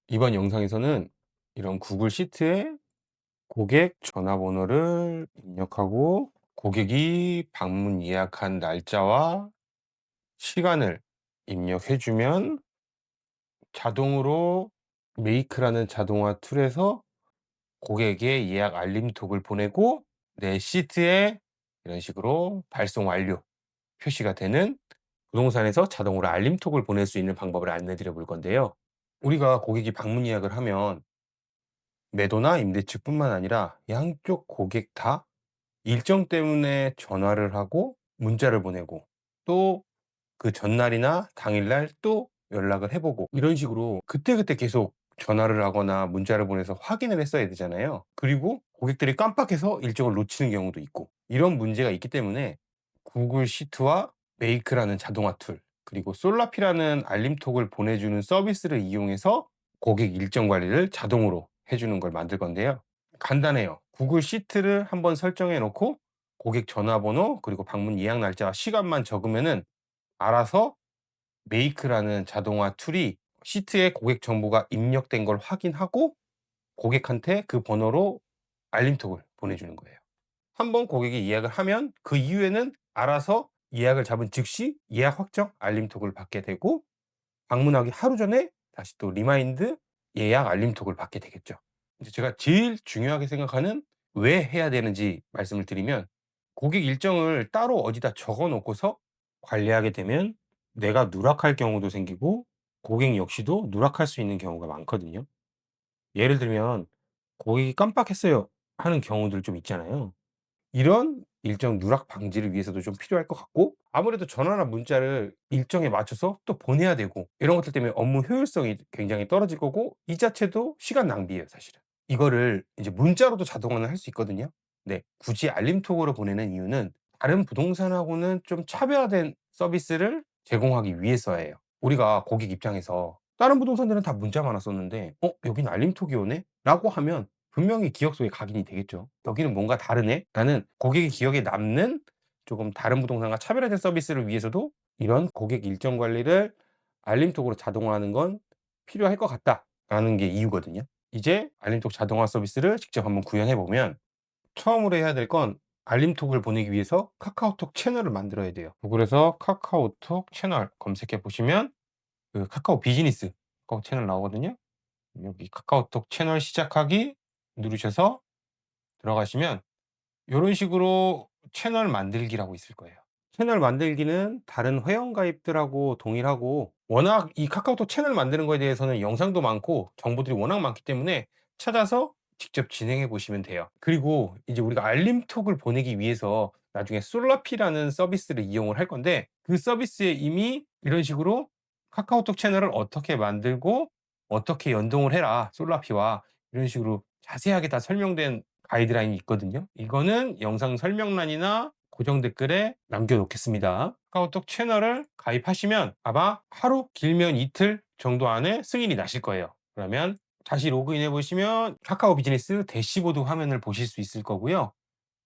이번 영상에서는 이런 구글 시트에 고객 전화번호를 입력하고 고객이 방문 예약한 날짜와 시간을 입력해 주면 자동으로 메이크라는 자동화 툴에서 고객의 예약 알림톡을 보내고 내 시트에 이런 식으로 발송 완료 표시가 되는 부동산에서 자동으로 알림톡을 보낼 수 있는 방법을 안내 드려 볼 건데요. 우리가 고객이 방문 예약을 하면 매도나 임대 측뿐만 아니라 양쪽 고객 다 일정 때문에 전화를 하고 문자를 보내고 또 그 전날이나 당일날 또 연락을 해 보고 이런 식으로 그때그때 계속 전화를 하거나 문자를 보내서 확인을 했어야 되잖아요. 그리고 고객들이 깜빡해서 일정을 놓치는 경우도 있고 이런 문제가 있기 때문에 구글 시트와 메이크라는 자동화 툴 그리고 솔라피라는 알림톡을 보내주는 서비스를 이용해서 고객 일정 관리를 자동으로 해 주는 걸 만들 건데요. 간단해요. 구글 시트를 한번 설정해 놓고 고객 전화번호 그리고 방문 예약 날짜와 시간만 적으면은 알아서 메이크라는 자동화 툴이 시트에 고객 정보가 입력된 걸 확인하고 고객한테 그 번호로 알림톡을 보내주는 거예요. 한번 고객이 예약을 하면 그 이후에는 알아서 예약을 잡은 즉시 예약 확정 알림톡을 받게 되고 방문하기 하루 전에 다시 또 리마인드 예약 알림톡을 받게 되겠죠. 이제 제가 제일 중요하게 생각하는 왜 해야 되는지 말씀을 드리면 고객 일정을 따로 어디다 적어 놓고서 관리하게 되면 내가 누락할 경우도 생기고 고객 역시도 누락할 수 있는 경우가 많거든요. 예를 들면 고객이 "깜빡했어요." 하는 경우들 좀 있잖아요. 이런 일정 누락 방지를 위해서도 좀 필요할 것 같고 아무래도 전화나 문자를 일정에 맞춰서 또 보내야 되고 이런 것들 때문에 업무 효율성이 굉장히 떨어질 거고 이 자체도 시간 낭비예요 사실은. 이거를 이제 문자로도 자동화는 할 수 있거든요. 네. 굳이 알림톡으로 보내는 이유는 다른 부동산하고는 좀 차별화된 서비스를 제공하기 위해서예요. 우리가 고객 입장에서 다른 부동산들은 다 문자만 왔었는데 '어 여긴 알림톡이 오네?' 라고 하면 분명히 기억 속에 각인이 되겠죠. '여기는 뭔가 다르네.'라는 고객의 기억에 남는 조금 다른 부동산과 차별화된 서비스를 위해서도 이런 고객 일정 관리를 알림톡으로 자동화하는 건 필요할 것 같다라는 게 이유거든요. 이제 알림톡 자동화 서비스를 직접 한번 구현해 보면 처음으로 해야 될 건 알림톡을 보내기 위해서 카카오톡 채널을 만들어야 돼요. 구글에서 카카오톡 채널 검색해 보시면 그 카카오 비즈니스 카카오 채널 나오거든요. 여기 카카오톡 채널 시작하기 누르셔서 들어가시면 요런 식으로 채널 만들기라고 있을 거예요. 채널 만들기는 다른 회원 가입들하고 동일하고 워낙 이 카카오톡 채널 만드는 거에 대해서는 영상도 많고 정보들이 워낙 많기 때문에 찾아서 직접 진행해 보시면 돼요. 그리고 이제 우리가 알림톡을 보내기 위해서 나중에 솔라피라는 서비스를 이용을 할 건데 그 서비스에 이미 이런 식으로 카카오톡 채널을 어떻게 만들고 어떻게 연동을 해라 솔라피와 이런 식으로 자세하게 다 설명된 가이드라인이 있거든요. 이거는 영상 설명란이나 고정 댓글에 남겨 놓겠습니다. 카카오톡 채널을 가입하시면 아마 하루 길면 이틀 정도 안에 승인이 나실 거예요. 그러면 다시 로그인해 보시면 카카오 비즈니스 대시보드 화면을 보실 수 있을 거고요.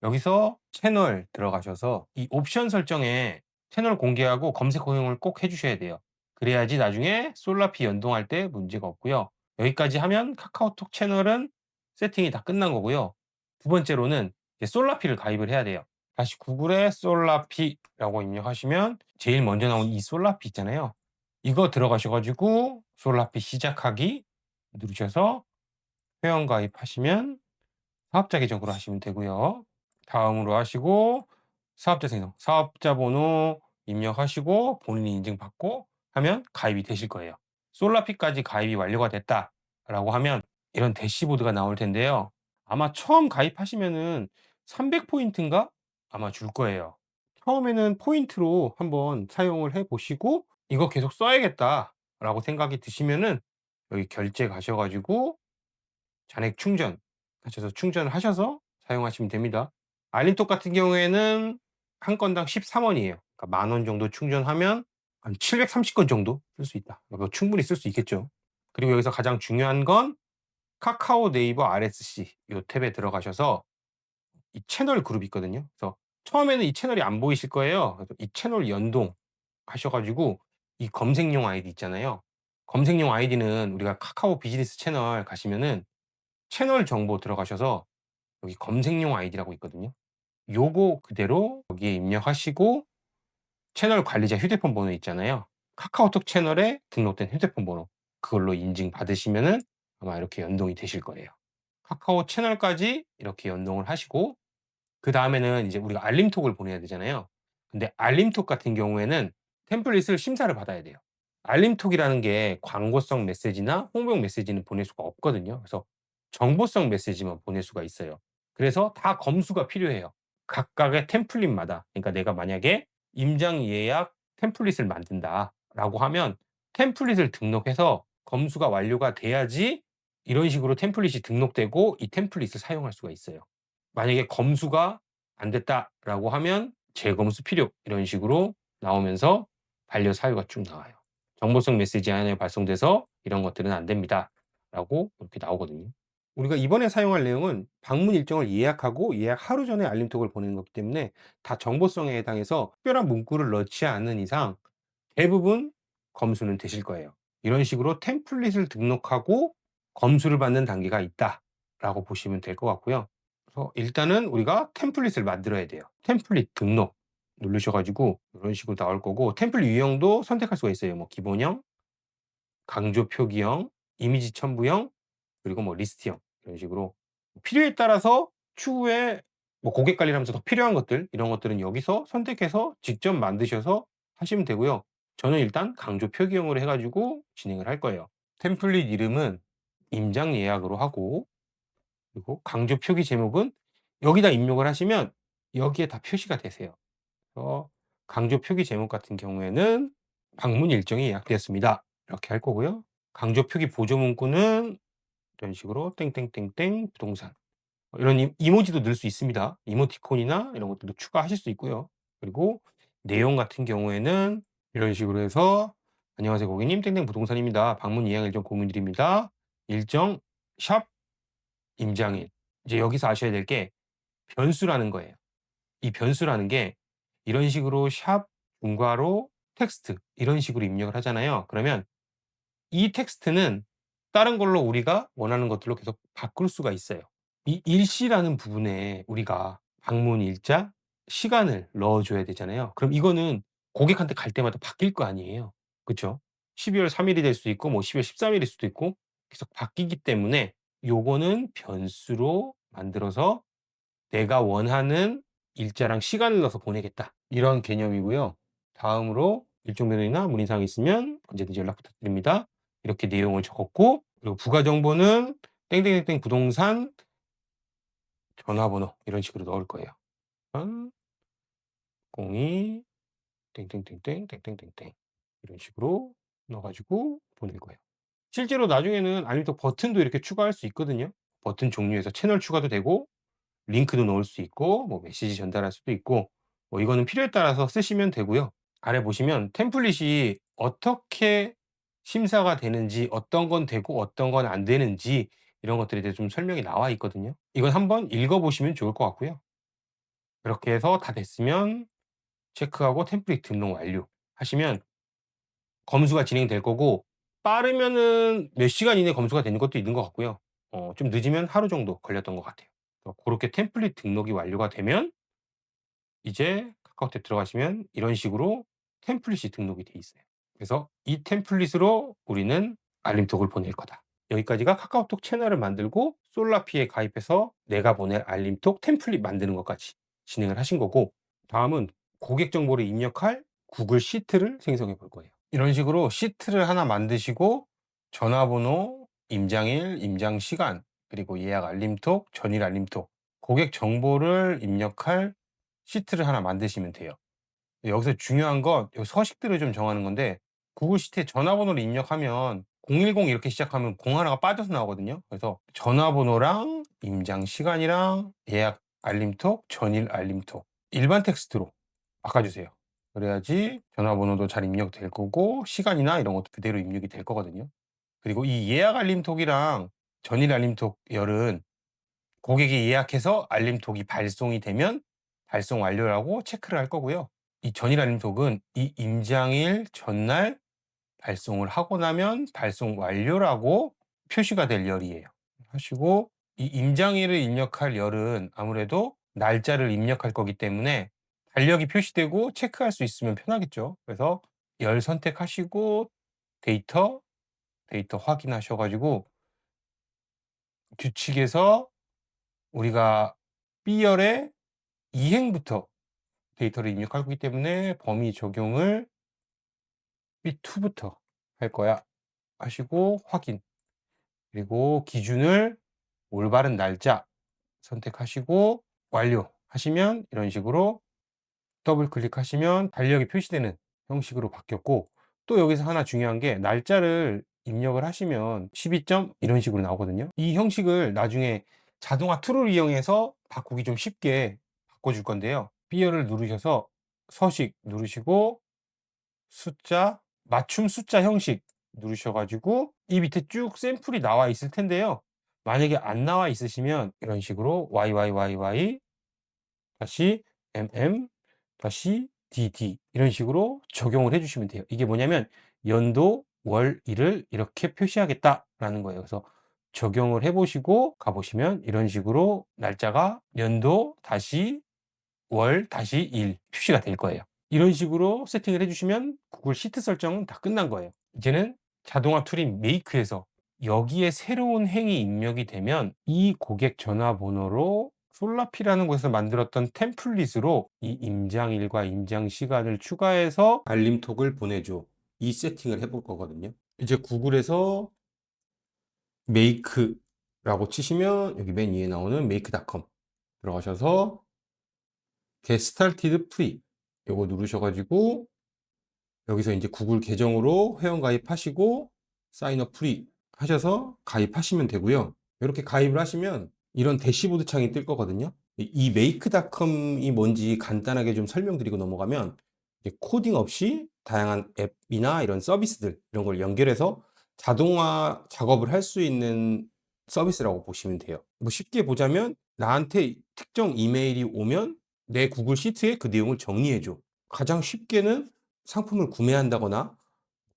여기서 채널 들어가셔서 이 옵션 설정에 채널 공개하고 검색 허용을 꼭 해 주셔야 돼요. 그래야지 나중에 솔라피 연동할 때 문제가 없고요. 여기까지 하면 카카오톡 채널은 세팅이 다 끝난 거고요. 두 번째로는 이제 솔라피를 가입을 해야 돼요. 다시 구글에 솔라피라고 입력하시면 제일 먼저 나온 이 솔라피 있잖아요. 이거 들어가셔 가지고 솔라피 시작하기 누르셔서 회원 가입하시면 사업자 계정으로 하시면 되고요. 다음으로 하시고 사업자 계정, 사업자 번호 입력하시고 본인 인증받고 하면 가입이 되실 거예요. 솔라피까지 가입이 완료가 됐다라고 하면 이런 대시보드가 나올 텐데요. 아마 처음 가입하시면은 300 포인트인가 아마 줄 거예요. 처음에는 포인트로 한번 사용을 해 보시고 '이거 계속 써야겠다.'라고 생각이 드시면은 여기 결제 가셔 가지고 잔액 충전하셔서 충전을 하셔서 사용하시면 됩니다. 알림톡 같은 경우에는 한 건당 13 원이에요. 그러니까 만 원 정도 충전하면 한 730건 정도 쓸 수 있다. 뭐 충분히 쓸 수 있겠죠. 그리고 여기서 가장 중요한 건 카카오 네이버 RSC 요 탭에 들어가셔서 이 채널 그룹이 있거든요. 그래서 처음에는 이 채널이 안 보이실 거예요. 그래서 이 채널 연동하셔 가지고 이 검색용 아이디 있잖아요. 검색용 아이디는 우리가 카카오 비즈니스 채널 가시면은 채널 정보 들어가셔서 여기 검색용 아이디라고 있거든요. 요거 그대로 여기에 입력하시고 채널 관리자 휴대폰 번호 있잖아요. 카카오톡 채널에 등록된 휴대폰 번호 그걸로 인증받으시면은 아마 이렇게 연동이 되실 거예요. 카카오 채널까지 이렇게 연동을 하시고 그다음에는 이제 우리가 알림톡을 보내야 되잖아요. 근데 알림톡 같은 경우에는 템플릿을 심사를 받아야 돼요. 알림톡이라는 게 광고성 메시지나 홍보용 메시지는 보낼 수가 없거든요. 그래서 정보성 메시지만 보낼 수가 있어요. 그래서 다 검수가 필요해요. 각각의 템플릿마다. 그러니까 내가 만약에 임장 예약 템플릿을 만든다라고 하면 템플릿을 등록해서 검수가 완료가 돼야지 이런 식으로 템플릿이 등록되고 이 템플릿을 사용할 수가 있어요. 만약에 검수가 안 됐다라고 하면 재검수 필요 이런 식으로 나오면서 반려 사유가 쭉 나와요. 정보성 메시지 안에 발송돼서 이런 것들은 안 됩니다라고 이렇게 나오거든요. 우리가 이번에 사용할 내용은 방문 일정을 예약하고 예약 하루 전에 알림톡을 보내는 거기 때문에 다 정보성에 해당해서 특별한 문구를 넣지 않는 이상 대부분 검수는 되실 거예요. 이런 식으로 템플릿을 등록하고 검수를 받는 단계가 있다라고 보시면 될 것 같고요. 그래서 일단은 우리가 템플릿을 만들어야 돼요. 템플릿 등록 누르셔 가지고 이런 식으로 나올 거고 템플릿 유형도 선택할 수가 있어요. 뭐 기본형, 강조 표기형, 이미지 첨부형, 그리고 뭐 리스트형 이런 식으로 필요에 따라서 추후에 뭐 고객 관리를 하면서 더 필요한 것들 이런 것들은 여기서 선택해서 직접 만드셔서 하시면 되고요. 저는 일단 강조 표기형으로 해 가지고 진행을 할 거예요. 템플릿 이름은 임장 예약으로 하고 그리고 강조 표기 제목은 여기다 입력을 하시면 여기에 다 표시가 되세요. 그래서 강조 표기 제목 같은 경우에는 "방문 일정이 예약되었습니다." 이렇게 할 거고요. 강조 표기 보조 문구는 이런 식으로 땡땡땡땡 부동산 이런 이모지도 넣을 수 있습니다. 이모티콘이나 이런 것들도 추가하실 수 있고요. 그리고 내용 같은 경우에는 이런 식으로 해서 "안녕하세요 고객님. 땡땡 부동산입니다. 방문 예약 일정 공유드립니다. 일정 샵 임장일." 이제 여기서 아셔야 될 게 변수라는 거예요. 이 변수라는 게 이런 식으로 샵 중괄호 텍스트 이런 식으로 입력을 하잖아요. 그러면 이 텍스트는 다른 걸로 우리가 원하는 것들로 계속 바꿀 수가 있어요. 이 일시라는 부분에 우리가 방문 일자, 시간을 넣어 줘야 되잖아요. 그럼 이거는 고객한테 갈 때마다 바뀔 거 아니에요. 그쵸? 12월 3 일이 될 수도 있고 뭐 12월 13 일일 수도 있고 계속 바뀌기 때문에 요거는 변수로 만들어서 '내가 원하는 일자랑 시간을 넣어서 보내겠다.' 이런 개념이고요. 다음으로 "일정 변경이나 문의사항이 있으면 언제든지 연락 부탁드립니다." 이렇게 내용을 적었고 그리고 부가 정보는 땡땡땡땡 부동산 전화번호 이런 식으로 넣을 거예요. 02 땡땡땡땡 땡땡땡땡 이런 식으로 넣어 가지고 보낼 거예요. 실제로 나중에는 알림톡 버튼도 이렇게 추가할 수 있거든요. 버튼 종류에서 채널 추가도 되고 링크도 넣을 수 있고 뭐 메시지 전달할 수도 있고 뭐 이거는 필요에 따라서 쓰시면 되고요. 아래 보시면 템플릿이 어떻게 심사가 되는지 어떤 건 되고 어떤 건 안 되는지 이런 것들에 대해서 좀 설명이 나와 있거든요. 이건 한번 읽어 보시면 좋을 것 같고요. 그렇게 해서 다 됐으면 체크하고 템플릿 등록 완료 하시면 검수가 진행될 거고 빠르면은 몇 시간 이내에 검수가 되는 것도 있는 것 같고요. 좀 늦으면 하루 정도 걸렸던 것 같아요. 고렇게 템플릿 등록이 완료가 되면 이제 카카오톡 들어가시면 이런 식으로 템플릿이 등록이 돼 있어요. 그래서 "이 템플릿으로 우리는 알림톡을 보낼 거다." 여기까지가 카카오톡 채널을 만들고 솔라피에 가입해서 내가 보낼 알림톡 템플릿 만드는 것까지 진행을 하신 거고 다음은 고객 정보를 입력할 구글 시트를 생성해 볼 거예요. 이런 식으로 시트를 하나 만드시고 전화번호, 임장일, 임장시간, 그리고 예약 알림톡, 전일 알림톡, 고객 정보를 입력할 시트를 하나 만드시면 돼요. 여기서 중요한 건 요 서식들을 좀 정하는 건데 구글 시트에 전화번호를 입력하면 010 이렇게 시작하면 0 하나가 빠져서 나오거든요. 그래서 전화번호랑 임장 시간이랑 예약 알림톡, 전일 알림톡 일반 텍스트로 바꿔 주세요. 그래야지 전화번호도 잘 입력될 거고 시간이나 이런 것도 그대로 입력이 될 거거든요. 그리고 이 예약 알림톡이랑 전일 알림톡 열은 고객이 예약해서 알림톡이 발송이 되면 발송 완료라고 체크를 할 거고요. 이 전일 알림톡은 이 임장일 전날 발송을 하고 나면 발송 완료라고 표시가 될 열이에요. 하시고 이 임장일을 입력할 열은 아무래도 날짜를 입력할 거기 때문에 달력이 표시되고 체크할 수 있으면 편하겠죠. 그래서 열 선택하시고 데이터 확인하셔 가지고 규칙에서 우리가 B열의 이행부터 데이터를 입력할 거기 때문에 범위 적용을 B2부터 할 거야 하시고 확인. 그리고 기준을 올바른 날짜 선택하시고 완료하시면 이런 식으로 더블 클릭하시면 달력이 표시되는 형식으로 바뀌었고, 또 여기서 하나 중요한 게 날짜를 입력을 하시면 12점 이런 식으로 나오거든요. 이 형식을 나중에 자동화 툴을 이용해서 바꾸기 좀 쉽게 바꿔줄 건데요. B열을 누르셔서 서식 누르시고 숫자, 맞춤 숫자 형식 누르셔 가지고 이 밑에 쭉 샘플이 나와 있을 텐데요. 만약에 안 나와 있으시면 이런 식으로 YYYY 다시 MM 다시 DD 이런 식으로 적용을 해 주시면 돼요. 이게 뭐냐면 연도, 월, 일을 이렇게 표시하겠다라는 거예요. 그래서 적용을 해 보시고 가 보시면 이런 식으로 날짜가 연도 다시 월 다시 일 표시가 될 거예요. 이런 식으로 세팅을 해 주시면 구글 시트 설정은 다 끝난 거예요. 이제는 자동화 툴인 메이크에서 여기에 새로운 행이 입력이 되면 이 고객 전화번호로 솔라피라는 곳에서 만들었던 템플릿으로 이 임장일과 임장시간을 추가해서 알림톡을 보내줘. 이 세팅을 해볼 거거든요. 이제 구글에서 make라고 치시면 여기 맨 위에 나오는 make.com 들어가셔서 get started free 요거 누르셔가지고 여기서 이제 구글 계정으로 회원 가입하시고 사인업 프리 하셔서 가입하시면 되고요. 이렇게 가입을 하시면 이런 대시보드 창이 뜰 거거든요. 이 make닷컴이 뭔지 간단하게 좀 설명드리고 넘어가면 이제 코딩 없이 다양한 앱이나 이런 서비스들 이런 걸 연결해서 자동화 작업을 할 수 있는 서비스라고 보시면 돼요. 뭐 쉽게 보자면 나한테 특정 이메일이 오면 내 구글 시트에 그 내용을 정리해 줘. 가장 쉽게는 상품을 구매한다거나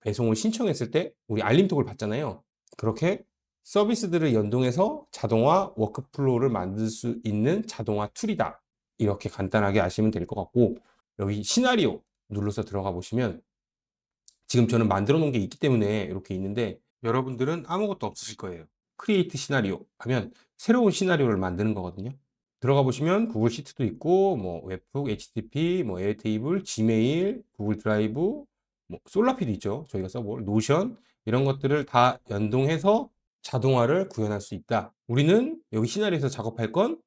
배송을 신청했을 때 우리 알림톡을 받잖아요. 그렇게 서비스들을 연동해서 자동화 워크플로우를 만들 수 있는 자동화 툴이다. 이렇게 간단하게 아시면 될 것 같고, 여기 시나리오 눌러서 들어가 보시면 지금 저는 만들어 놓은 게 있기 때문에 이렇게 있는데 여러분들은 아무것도 없으실 거예요. 크리에이트 시나리오 하면 새로운 시나리오를 만드는 거거든요. 들어가 보시면 구글 시트도 있고 뭐 웹북, HTTP, 뭐 에어테이블, 지메일, 구글 드라이브, 뭐 솔라피도 있죠. 저희가 써볼 노션 이런 것들을 다 연동해서 자동화를 구현할 수 있다. 우리는 여기 시나리오에서 작업할 건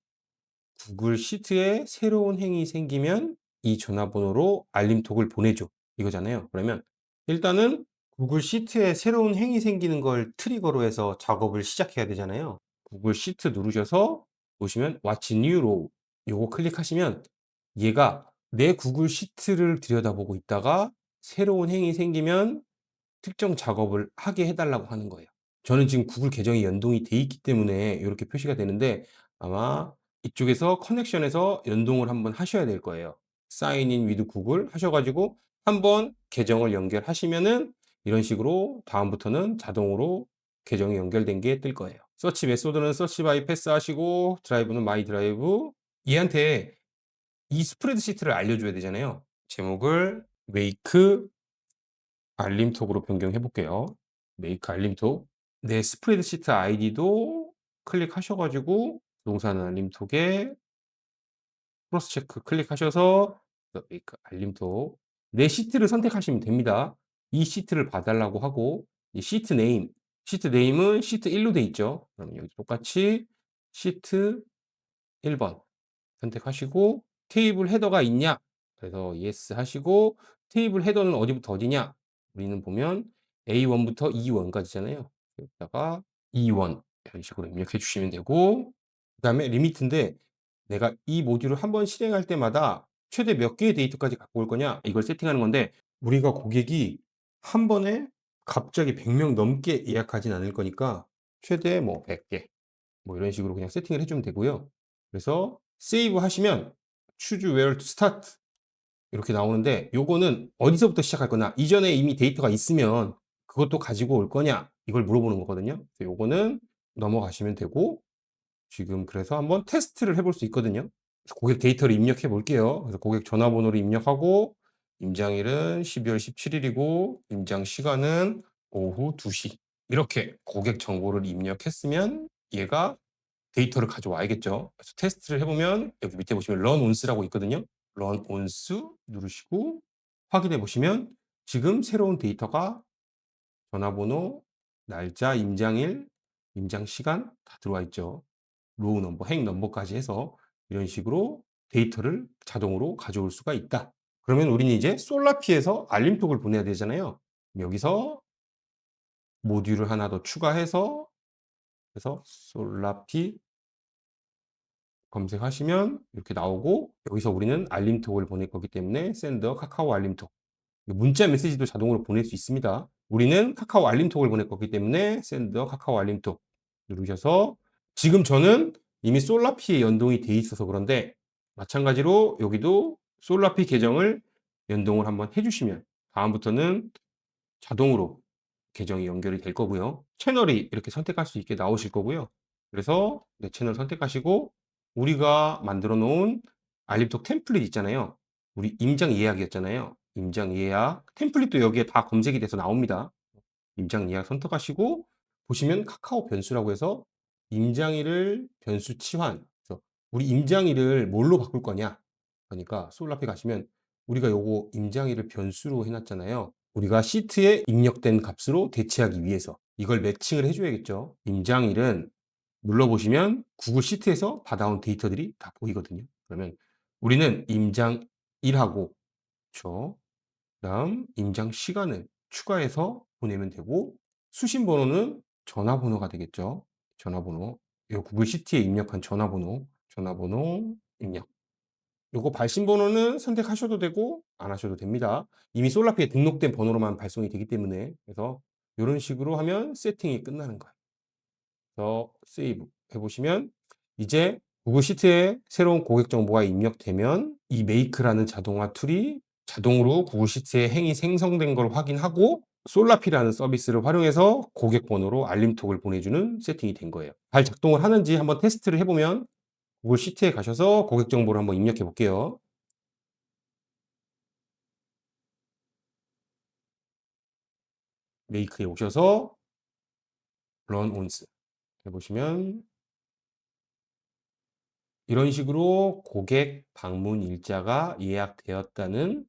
구글 시트에 새로운 행이 생기면 이 전화번호로 알림톡을 보내줘. 이거잖아요. 그러면 일단은 구글 시트에 새로운 행이 생기는 걸 트리거로 해서 작업을 시작해야 되잖아요. 구글 시트 누르셔서 보시면 What's New Row 요거 클릭하시면 얘가 내 구글 시트를 들여다보고 있다가 새로운 행이 생기면 특정 작업을 하게 해달라고 하는 거예요. 저는 지금 구글 계정이 연동이 돼 있기 때문에 이렇게 표시가 되는데 아마 이쪽에서 커넥션에서 연동을 한번 하셔야 될 거예요. 사인 인 위드 구글 하셔가지고 한번 계정을 연결하시면은 이런 식으로 다음부터는 자동으로 계정이 연결된 게 뜰 거예요. 서치 메소드는 서치 바이 패스 하시고 드라이브는 마이 드라이브. 얘한테 이 스프레드시트를 알려줘야 되잖아요. 제목을 메이크 알림톡으로 변경해 볼게요. 메이크 알림톡. 내 스프레드시트 아이디도 클릭하셔 가지고 부동산 알림톡에 크로스 체크 클릭하셔서 메이크 알림톡 내 시트를 선택하시면 됩니다. 이 시트를 봐 달라고 하고 이 시트 네임은 시트 1로 돼 있죠. 그럼 여기 똑같이 시트 1번 선택하시고 테이블 헤더가 있냐? 그래서 yes 하시고 테이블 헤더는 어디부터 어디냐? 우리는 보면 A1부터 E1까지잖아요. 여기다가 E1 이런 식으로 입력해 주시면 되고 그다음에 리미트인데 내가 이 모듈을 한번 실행할 때마다 최대 몇 개의 데이터까지 갖고 올 거냐? 이걸 세팅하는 건데 우리가 고객이 한 번에 갑자기 100명 넘게 예약하진 않을 거니까 최대 뭐 100개 뭐 이런 식으로 그냥 세팅을 해 주면 되고요. 그래서 세이브 하시면 choose where to start 이렇게 나오는데 요거는 어디서부터 시작할 거냐 이전에 이미 데이터가 있으면 그것도 가지고 올 거냐 이걸 물어보는 거거든요. 그래서 요거는 넘어가시면 되고 지금 그래서 한번 테스트를 해볼 수 있거든요. 그래서 고객 데이터를 입력해 볼게요. 그래서 고객 전화번호를 입력하고 임장일은 12월 17일이고 임장 시간은 오후 2시 이렇게 고객 정보를 입력했으면 얘가 데이터를 가져와야겠죠. 그래서 테스트를 해보면 여기 밑에 보시면 run once라고 있거든요. run once 누르시고 확인해 보시면 지금 새로운 데이터가 전화번호, 날짜, 임장일, 임장 시간 다 들어와 있죠. 로우 넘버, 행 넘버까지 해서 이런 식으로 데이터를 자동으로 가져올 수가 있다. 그러면 우리는 이제 솔라피에서 알림톡을 보내야 되잖아요. 여기서 모듈을 하나 더 추가해서 그래서 솔라피 검색하시면 이렇게 나오고 여기서 우리는 알림톡을 보낼 거기 때문에 샌더 카카오 알림톡 문자 메시지도 자동으로 보낼 수 있습니다. 우리는 카카오 알림톡을 보낼 거기 때문에 샌더 카카오 알림톡 누르셔서 지금 저는 이미 솔라피에 연동이 돼 있어서 그런데 마찬가지로 여기도 솔라피 계정을 연동을 한번 해주시면 다음부터는 자동으로 계정이 연결이 될 거고요. 채널이 이렇게 선택할 수 있게 나오실 거고요. 그래서 내 채널 선택하시고 우리가 만들어 놓은 알림톡 템플릿 있잖아요. 우리 임장 예약이었잖아요. 임장 예약 템플릿도 여기에 다 검색이 돼서 나옵니다. 임장 예약 선택하시고 보시면 카카오 변수라고 해서 임장일을 변수 치환. 그래서 우리 임장일을 뭘로 바꿀 거냐? 그러니까 솔라피 가시면 우리가 요거 임장일을 변수로 해놨잖아요. 우리가 시트에 입력된 값으로 대체하기 위해서 이걸 매칭을 해줘야겠죠. 임장일은 눌러보시면 구글 시트에서 받아온 데이터들이 다 보이거든요. 그러면 우리는 임장1하고 그쵸? 그다음 임장 시간을 추가해서 보내면 되고 수신 번호는 전화번호가 되겠죠. 전화번호. 요 구글 시티에 입력한 전화번호 입력. 요거 발신 번호는 선택하셔도 되고 안 하셔도 됩니다. 이미 솔라피에 등록된 번호로만 발송이 되기 때문에 그래서 요런 식으로 하면 세팅이 끝나는 거예요. 그래서 세이브 해 보시면 이제 구글 시트에 새로운 고객 정보가 입력되면 이 메이크라는 자동화 툴이 자동으로 구글 시트에 행이 생성된 걸 확인하고 솔라피라는 서비스를 활용해서 고객 번호로 알림톡을 보내주는 세팅이 된 거예요. 잘 작동을 하는지 한번 테스트를 해보면 구글 시트에 가셔서 고객 정보를 한번 입력해 볼게요. 메이크에 오셔서 run once 해보시면 이런 식으로 고객 방문 일자가 예약되었다는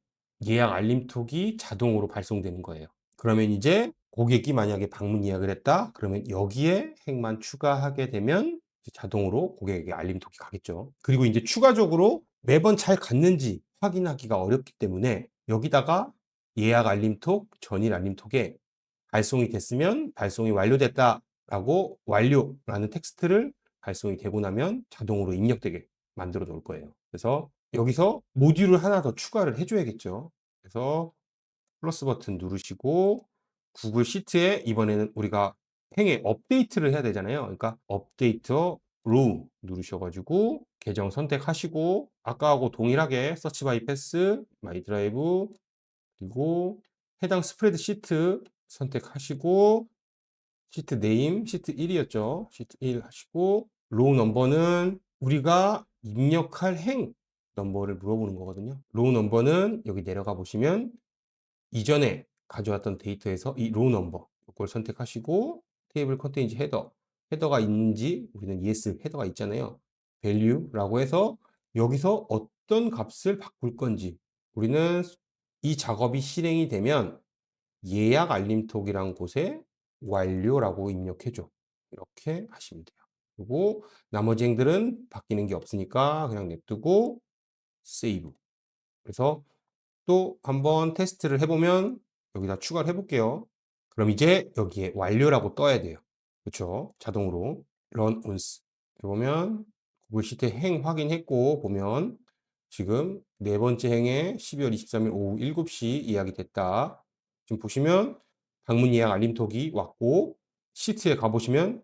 예약 알림톡이 자동으로 발송되는 거예요. 그러면 이제 고객이 만약에 방문 예약을 했다? 그러면 여기에 행만 추가하게 되면 자동으로 고객에게 알림톡이 가겠죠. 그리고 이제 추가적으로 매번 잘 갔는지 확인하기가 어렵기 때문에 여기다가 예약 알림톡, 전일 알림톡에 발송이 됐으면 발송이 완료됐다라고 완료라는 텍스트를 발송이 되고 나면 자동으로 입력되게 만들어 놓을 거예요. 그래서 여기서 모듈을 하나 더 추가를 해줘야겠죠. 그래서 플러스 버튼 누르시고 구글 시트에 이번에는 우리가 행에 업데이트를 해야 되잖아요. 그러니까 업데이터 로우 누르셔가지고 계정 선택하시고 아까하고 동일하게 서치 바이 패스, 마이 드라이브 그리고 해당 스프레드 시트 선택하시고 시트 네임 시트 1이었죠. 시트 1 하시고 로우 넘버는 우리가 입력할 행 넘버를 물어보는 거거든요. 로우 넘버는 여기 내려가 보시면 이전에 가져왔던 데이터에서 이 로우 넘버 이걸 선택하시고 테이블 컨테인지 헤더가 있는지 우리는 yes 헤더가 있잖아요. value라고 해서 여기서 어떤 값을 바꿀 건지 우리는 이 작업이 실행이 되면 예약 알림톡이란 곳에 완료라고 입력해 줘. 이렇게 하시면 돼요. 그리고 나머지 행들은 바뀌는 게 없으니까 그냥 냅두고 세이브. 그래서 또 한번 테스트를 해보면 여기다 추가를 해볼게요. 그럼 이제 여기에 완료라고 떠야 돼요. 그렇죠? 자동으로 run once 해보면 구글 시트 행 확인했고 보면 지금 네 번째 행에 12월 23일 오후 7시 예약이 됐다. 지금 보시면 방문 예약 알림톡이 왔고 시트에 가보시면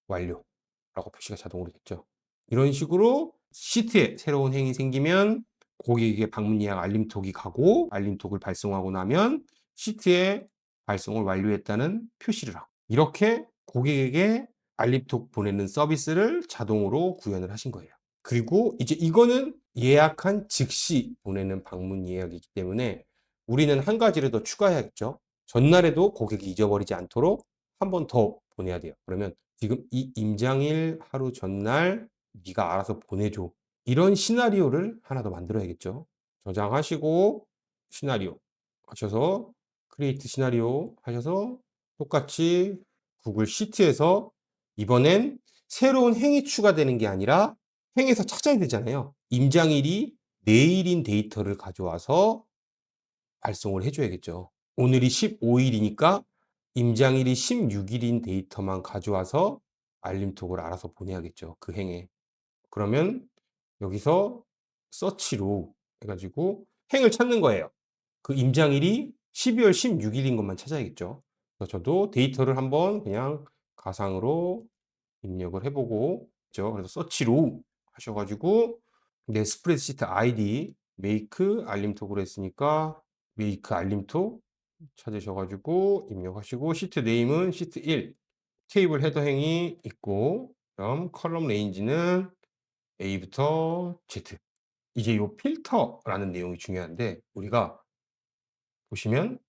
완료라고 표시가 자동으로 됐죠. 이런 식으로 시트에 새로운 행이 생기면 고객에게 방문 예약 알림톡이 가고 알림톡을 발송하고 나면 시트에 발송을 완료했다는 표시를 하고 이렇게 고객에게 알림톡 보내는 서비스를 자동으로 구현을 하신 거예요. 그리고 이제 이거는 예약한 즉시 보내는 방문 예약이기 때문에 우리는 한 가지를 더 추가해야겠죠. 전날에도 고객이 잊어버리지 않도록 한 번 더 보내야 돼요. 그러면 지금 이 임장일 하루 전날 네가 알아서 보내줘. 이런 시나리오를 하나 더 만들어야겠죠. 저장하시고 시나리오 하셔서 크리에이트 시나리오 하셔서 똑같이 구글 시트에서 이번엔 새로운 행이 추가되는 게 아니라 행에서 찾아야 되잖아요. 임장일이 내일인 데이터를 가져와서 발송을 해 줘야겠죠. 오늘이 15 일이니까 임장일이 16 일인 데이터만 가져와서 알림톡을 알아서 보내야겠죠, 그 행에. 그러면 여기서 서치로 해 가지고 행을 찾는 거예요. 그 임장일이 12월 16 일인 것만 찾아야겠죠. 그래서 저도 데이터를 한번 그냥 가상으로 입력을 해 보고 있죠. 그래서 서치로 하셔 가지고 내 스프레드시트 아이디 메이크 알림톡으로 했으니까 메이크 알림톡 찾으셔 가지고 입력하시고 시트 네임은 시트 1 테이블 헤더 행이 있고 그다음 컬럼 레인지는 A부터 Z. 이제 요 필터라는 내용이 중요한데 우리가 보시면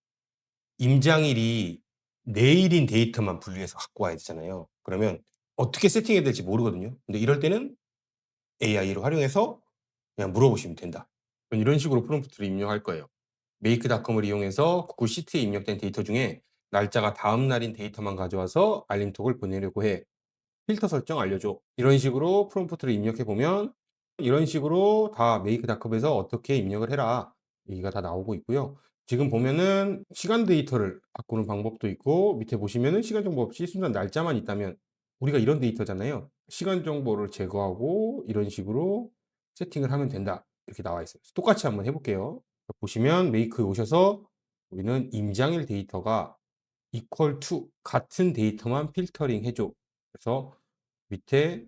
임장일이 내일인 데이터만 분리해서 갖고 와야 되잖아요. 그러면 어떻게 세팅해야 될지 모르거든요. 근데 이럴 때는 AI를 활용해서 그냥 물어보시면 된다. 이런 식으로 프롬프트를 입력할 거예요. 메이크닷컴을 이용해서 구글 시트에 입력된 데이터 중에 날짜가 다음 날인 데이터만 가져와서 알림톡을 보내려고 해. 필터 설정 알려줘. 이런 식으로 프롬프트를 입력해 보면 이런 식으로 다 메이크닷컴에서 어떻게 입력을 해라. 얘기가 다 나오고 있고요. 지금 보면은 시간 데이터를 바꾸는 방법도 있고 밑에 보시면은 시간 정보 없이 순간 날짜만 있다면 우리가 이런 데이터잖아요. 시간 정보를 제거하고 이런 식으로 세팅을 하면 된다. 이렇게 나와 있어요. 똑같이 한번 해볼게요. 보시면 메이크 오셔서 우리는 임장일 데이터가 equal to 같은 데이터만 필터링 해줘. 그래서 밑에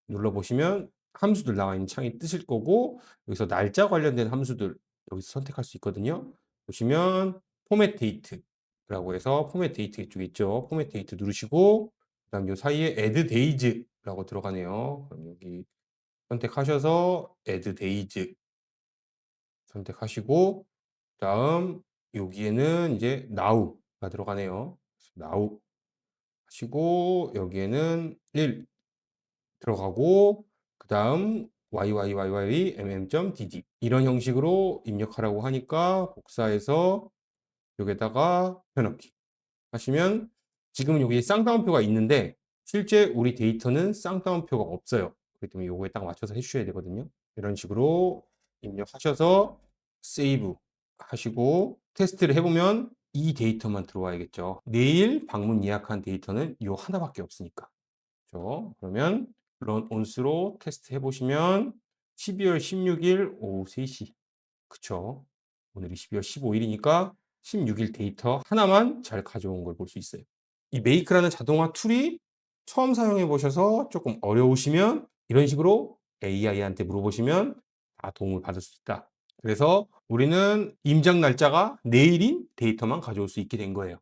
눌러보시면 함수들 나와 있는 창이 뜨실 거고 여기서 날짜 관련된 함수들 여기서 선택할 수 있거든요. 보시면 포맷 데이트라고 해서 포맷 데이트 이쪽에 있죠. 포맷 데이트 누르시고 그다음 요 사이에 add days라고 들어가네요. 그럼 여기 선택하셔서 add days 선택하시고 그다음 여기에는 이제 now가 들어가네요. now 하시고 여기에는 1 들어가고 그다음 yyyyymm.dd 이런 형식으로 입력하라고 하니까 복사해서 여기에다가 펴넣기 하시면 지금 여기 쌍따옴표가 있는데 실제 우리 데이터는 쌍따옴표가 없어요. 그렇기 때문에 요거에 딱 맞춰서 해 주셔야 되거든요. 이런 식으로 입력하셔서 세이브 하시고 테스트를 해 보면 이 데이터만 들어와야겠죠. 내일 방문 예약한 데이터는 요 하나밖에 없으니까. 그죠? 그러면 런 온스로 테스트 해 보시면 12월 16일 오후 3시. 그쵸? 오늘이 12월 15일이니까 16일 데이터 하나만 잘 가져온 걸 볼 수 있어요. 이 메이크라는 자동화 툴이 처음 사용해 보셔서 조금 어려우시면 이런 식으로 AI한테 물어보시면 다 도움을 받을 수 있다. 그래서 우리는 임장 날짜가 내일인 데이터만 가져올 수 있게 된 거예요.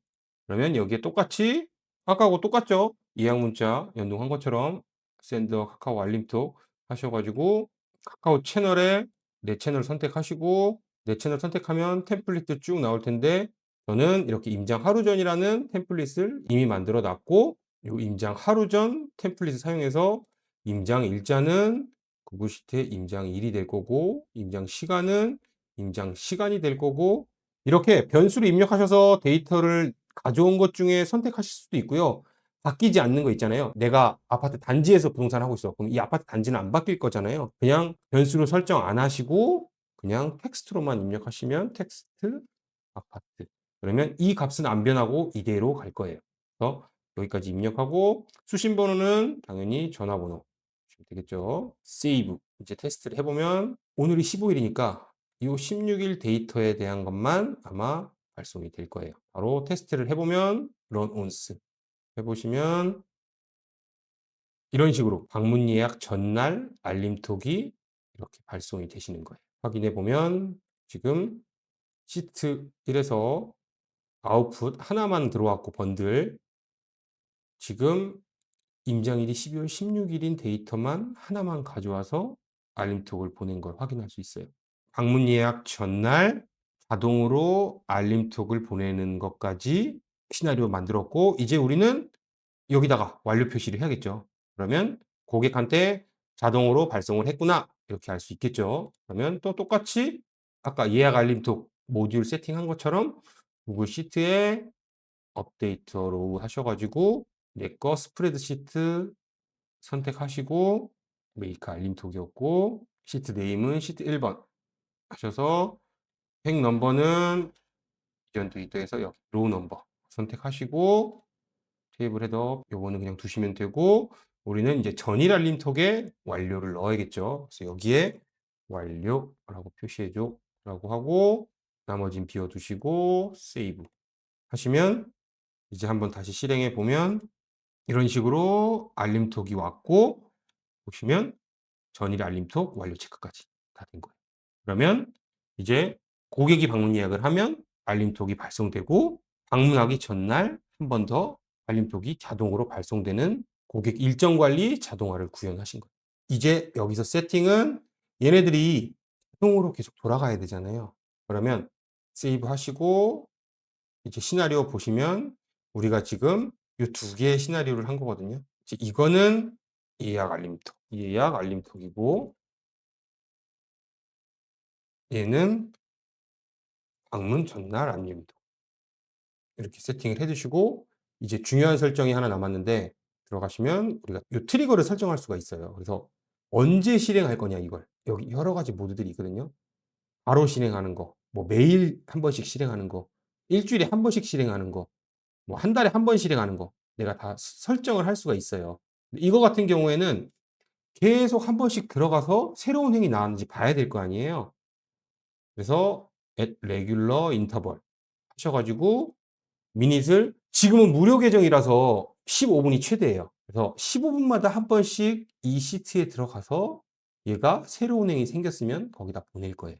그러면 여기에 똑같이 아까하고 똑같죠? 예약 문자 연동한 것처럼 샌더 카카오 알림톡 하셔 가지고 카카오 채널에 내 채널 선택하시고 내 채널 선택하면 템플릿도 쭉 나올 텐데 저는 이렇게 임장 하루 전이라는 템플릿을 이미 만들어 놨고 요 임장 하루 전 템플릿을 사용해서 임장 일자는 구글 시트에 임장 일이 될 거고 임장 시간은 임장 시간이 될 거고 이렇게 변수를 입력하셔서 데이터를 가져온 것 중에 선택하실 수도 있고요. 바뀌지 않는 거 있잖아요. 내가 아파트 단지에서 부동산을 하고 있어. 그럼 이 아파트 단지는 안 바뀔 거잖아요. 그냥 변수를 설정 안 하시고 그냥 텍스트로만 입력하시면 텍스트 아파트. 그러면 이 값은 안 변하고 이대로 갈 거예요. 그래서 여기까지 입력하고 수신 번호는 당연히 전화번호 주시면 되겠죠. 세이브. 이제 테스트를 해보면 오늘이 15일이니까 이 16일 데이터에 대한 것만 아마 발송이 될 거예요. 바로 테스트를 해보면 run once 해보시면 이런 식으로 방문 예약 전날 알림톡이 이렇게 발송이 되시는 거예요. 확인해 보면 지금 시트 1에서 아웃풋 하나만 들어왔고 번들 지금 임장일이 12월 16일인 데이터만 하나만 가져와서 알림톡을 보낸 걸 확인할 수 있어요. 방문 예약 전날 자동으로 알림톡을 보내는 것까지 시나리오 만들었고 이제 우리는 여기다가 완료 표시를 해야겠죠. 그러면 고객한테 자동으로 발송을 했구나 이렇게 알 수 있겠죠. 그러면 또 똑같이 아까 예약 알림톡 모듈 세팅한 것처럼 구글 시트에 업데이터 로우 하셔 가지고 내 거 스프레드시트 선택하시고 메이크 알림톡이었고 시트 네임은 시트 1번 하셔서 획 넘버는 이전 데이터에서 여기 로우 넘버 선택하시고 테이블 헤더 요거는 그냥 두시면 되고 우리는 이제 전일 알림톡에 완료를 넣어야겠죠. 그래서 여기에 완료라고 표시해 줘라고 하고 나머진 비워 두시고 세이브 하시면 이제 한번 다시 실행해 보면 이런 식으로 알림톡이 왔고 보시면 전일 알림톡 완료 체크까지 다 된 거예요. 그러면 이제 고객이 방문 예약을 하면 알림톡이 발송되고 방문하기 전날 한 번 더 알림톡이 자동으로 발송되는 고객 일정 관리 자동화를 구현하신 거예요. 이제 여기서 세팅은 얘네들이 자동으로 계속 돌아가야 되잖아요. 그러면 세이브 하시고 이제 시나리오 보시면 우리가 지금 이 두 개의 시나리오를 한 거거든요. 이제 이거는 예약 알림톡, 예약 알림톡이고 얘는 방문 전날 알림톡. 이렇게 세팅을 해 두시고 이제 중요한 설정이 하나 남았는데 들어가시면 우리가 요 트리거를 설정할 수가 있어요. 그래서 언제 실행할 거냐 이걸. 여기 여러 가지 모드들이 있거든요. 바로 실행하는 거, 뭐 매일 한 번씩 실행하는 거, 일 주일에 한 번씩 실행하는 거, 뭐 한 달에 한 번 실행하는 거 내가 다 설정을 할 수가 있어요. 이거 같은 경우에는 계속 한 번씩 들어가서 새로운 행위 나왔는지 봐야 될 거 아니에요. 그래서 at regular interval 하셔 가지고 미닛을 지금은 무료 계정이라서 15분이 최대예요. 그래서 15분마다 한 번씩 이 시트에 들어가서 얘가 새로운 행위 생겼으면 거기다 보낼 거예요.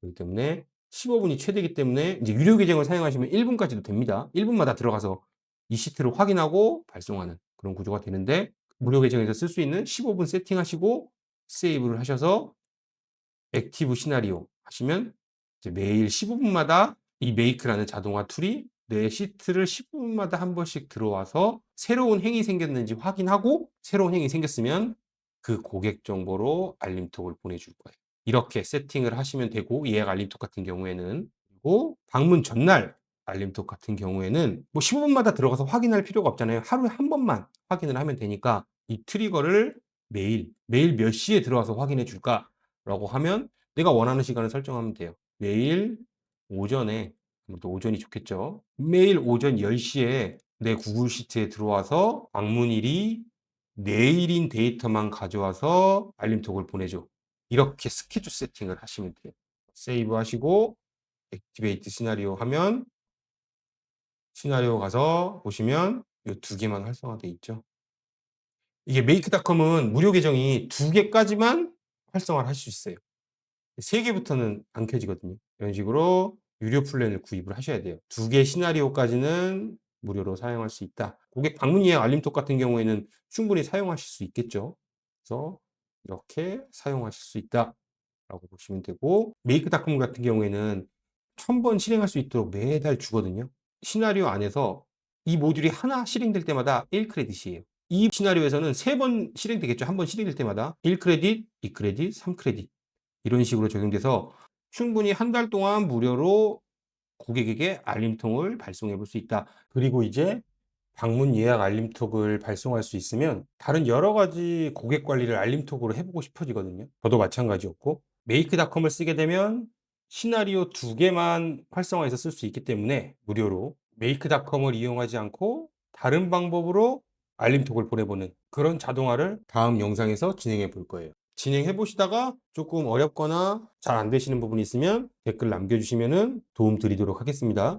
그렇기 때문에 15분이 최대이기 때문에 이제 유료 계정을 사용하시면 1분까지도 됩니다. 1분마다 들어가서 이 시트를 확인하고 발송하는 그런 구조가 되는데 무료 계정에서 쓸 수 있는 15분 세팅하시고 세이브를 하셔서 액티브 시나리오 하시면 이제 매일 15분마다 이 메이크라는 자동화 툴이 내 시트를 15분마다 한 번씩 들어와서 새로운 행위 생겼는지 확인하고 새로운 행위 생겼으면 그 고객 정보로 알림톡을 보내줄 거예요. 이렇게 세팅을 하시면 되고 예약 알림톡 같은 경우에는 그리고 방문 전날 알림톡 같은 경우에는 뭐 15분마다 들어가서 확인할 필요가 없잖아요. 하루에 한 번만 확인을 하면 되니까 이 트리거를 매일 몇 시에 들어와서 확인해 줄까? 라고 하면 내가 원하는 시간을 설정하면 돼요. 매일 오전에 또 오전이 좋겠죠. 매일 오전 10시에 내 구글 시트에 들어와서 방문일이 내일인 데이터만 가져와서 알림톡을 보내줘. 이렇게 스케줄 세팅을 하시면 돼요. 세이브 하시고 액티베이트 시나리오 하면 시나리오 가서 보시면 이 두 개만 활성화돼 있죠. 이게 메이크닷컴은 무료 계정이 두 개까지만 활성화를 할 수 있어요. 3 개부터는 안 켜지거든요. 이런 식으로 유료 플랜을 구입을 하셔야 돼요. 2개 시나리오까지는 무료로 사용할 수 있다. 고객 방문 예약 알림톡 같은 경우에는 충분히 사용하실 수 있겠죠. 그래서 이렇게 사용하실 수 있다라고 보시면 되고 메이크닷컴 같은 경우에는 1000번 실행할 수 있도록 매달 주거든요. 시나리오 안에서 이 모듈이 하나 실행될 때마다 1 크레딧이에요. 이 시나리오에서는 3번 실행되겠죠. 한 번 실행될 때마다 1 크레딧, 2 크레딧, 3 크레딧 이런 식으로 적용돼서 충분히 한 달 동안 무료로 고객에게 알림통을 발송해 볼 수 있다. 그리고 이제 방문 예약 알림톡을 발송할 수 있으면 다른 여러 가지 고객 관리를 알림톡으로 해보고 싶어지거든요. 저도 마찬가지였고 메이크닷컴을 쓰게 되면 시나리오 2개만 활성화해서 쓸 수 있기 때문에 무료로 메이크닷컴을 이용하지 않고 다른 방법으로 알림톡을 보내보는 그런 자동화를 다음 영상에서 진행해 볼 거예요. 진행해 보시다가 조금 어렵거나 잘 안 되시는 부분이 있으면 댓글 남겨주시면 도움 드리도록 하겠습니다.